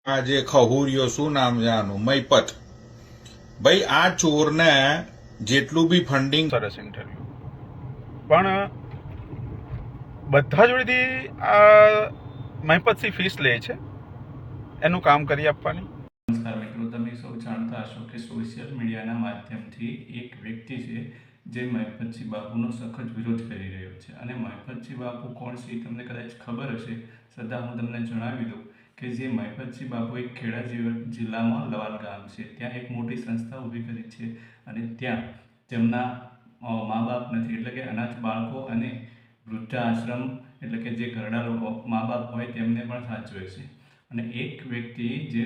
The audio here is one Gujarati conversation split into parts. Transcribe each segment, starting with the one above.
આ જે ખહુરિયો શું નામ છે આનું મૈપત ભાઈ આ ચોરને જેટલું બી ફંડિંગ સરસ ઇન્ટરવ્યુ પણ બધા જોડેથી આ મહિપતસિંહ ફીસ લે છે એનું કામ કરી આપવાની. નમસ્કાર મિત્રો, તમે સૌ જાણતા હશો કે સોશિયલ મીડિયાના માધ્યમથી એક વ્યક્તિ છે જે મહિપતસિંહ બાપુનો સખત વિરોધ કરી રહ્યો છે. અને મહિપતસિંહ બાપુ કોણ છે એ તમને કદાચ ખબર હશે, છતાં હું તમને જણાવી દઉં કે જે મહિપતસિંહ બાપુ એક ખેડા જિલ્લામાં લવાલ ગામ છે, ત્યાં એક મોટી સંસ્થા ઊભી કરી છે અને ત્યાં તેમના મા બાપ નથી, એટલે કે અનાથ બાળકો અને વૃદ્ધાશ્રમ એટલે કે જે ઘરડા મા બાપ હોય તેમને પણ સાચવે છે. અને એક વ્યક્તિ જે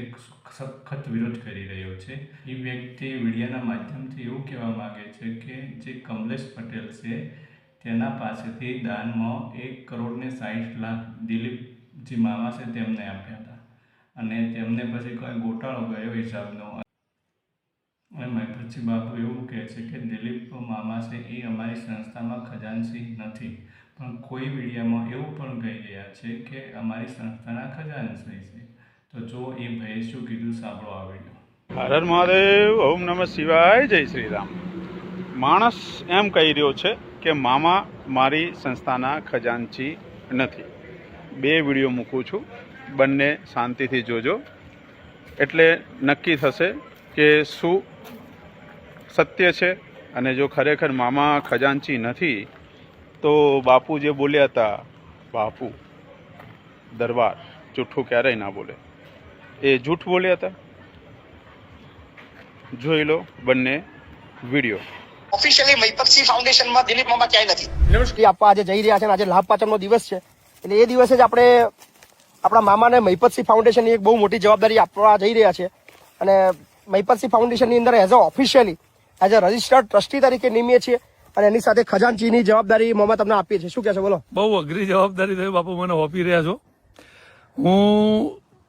સખત વિરોધ કરી રહ્યો છે, એ વ્યક્તિ મીડિયાના માધ્યમથી એવું કહેવા માગે છે કે જે કમલેશ પટેલ છે તેના પાસેથી દાનમાં 1,60,00,000 દિલીપ જે મામા છે તેમને આપ્યા હતા અને તેમને પછી કોઈ ગોટાળો ગયો હિસાબનો. અને મહિપતસિંહ બાપુ એવું કહે છે કે દિલીપ મામા છે એ અમારી સંસ્થામાં ખજાનચી નથી, પણ કોઈ મીડિયામાં એવું પણ કહી રહ્યા છે કે અમારી સંસ્થાના ખજાનચી છે. તો જો એ ભાઈ શું કીધું સાંભળો આ વિડીયો. હર હર મહાદેવ, ઓમ નમઃ શિવાય, જય શ્રી રામ. માણસ એમ કહી રહ્યો છે કે મામા મારી સંસ્થાના ખજાનચી નથી. 2 વિડીયો મૂકું છું, બંને શાંતિથી જોજો એટલે નક્કી થશે કે શું સત્ય છે. અને જો ખરેખર મામા ખજાનચી નથી તો બાપુ જે બોલ્યા હતા, બાપુ દરબાર જૂઠું ક્યારેય ના બોલે, એ જૂઠ બોલ્યા હતા. જોઈ લો બંને વિડીયો. ઓફિશિયલી મહિપતસિંહ ફાઉન્ડેશનમાં દિલીપ મામા ક્યાંય નથી. યુનિવર્સિટી આપવા આજે જઈ રહ્યા છે અને આજે લાભ પાચમનો દિવસ છે, એટલે એ દિવસે જ આપણે આપણા મામાને મહિપતસિંહ ફાઉન્ડેશનની એક બહુ મોટી જવાબદારી આપવા જઈ રહ્યા છે. અને મહિપતસિંહ ફાઉન્ડેશનની અંદર as a officially as a registered trustee તરીકે નિમીએ છીએ અને એની સાથે ખજાનચીની જવાબદારી મોમાં તમને આપીએ છીએ. શું કહેશો, બોલો. બહુ અઘરી જવાબદારી થઈ બાપુ, મને સોંપી રહ્યા છો. હું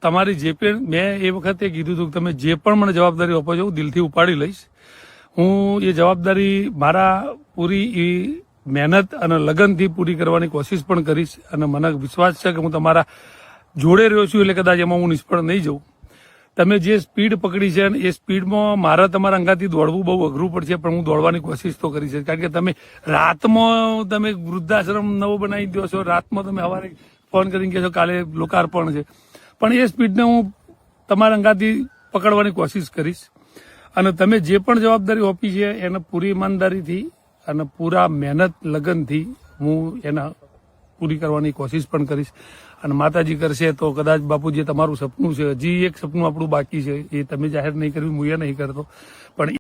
તમારી જે પણ મેં એ વખતે કીધું હતું કે તમે જે પણ મને જવાબદારી આપો છો હું દિલથી ઉપાડી લઈશ. હું એ જવાબદારી મારા પૂરી એ મહેનત અને લગનથી પૂરી કરવાની કોશિશ પણ કરીશ અને મને વિશ્વાસ છે કે હું તમારા જોડે રહ્યો છું એટલે કદાચ એમાં હું નિષ્ફળ નહીં જાઉં. તમે જે સ્પીડ પકડી છે એ સ્પીડમાં મારા તમારા અંગાથી દોડવું બહુ અઘરું પડશે, પણ હું દોડવાની કોશિશ તો કરી છે. કારણ કે તમે રાતમાં તમે વૃદ્ધાશ્રમ નવો બનાવી દો છો, રાતમાં તમે સવારે ફોન કરીને કહેશો કાલે લોકાર્પણ છે, પણ એ સ્પીડને હું તમારા અંગાથી પકડવાની કોશિશ કરીશ. અને તમે જે પણ જવાબદારી આપી છે એને પૂરી ઈમાનદારીથી અને પૂરા મહેનત લગનથી હું એના પૂરી કરવાની કોશિશ પણ કરીશ. અને માતાજી કરશે તો કદાચ બાપુ જે તમારું સપનું છે, હજી એક સપનું આપણું બાકી છે, એ તમે જાહેર નહીં કર્યું, હું એ નહીં કરતો, પણ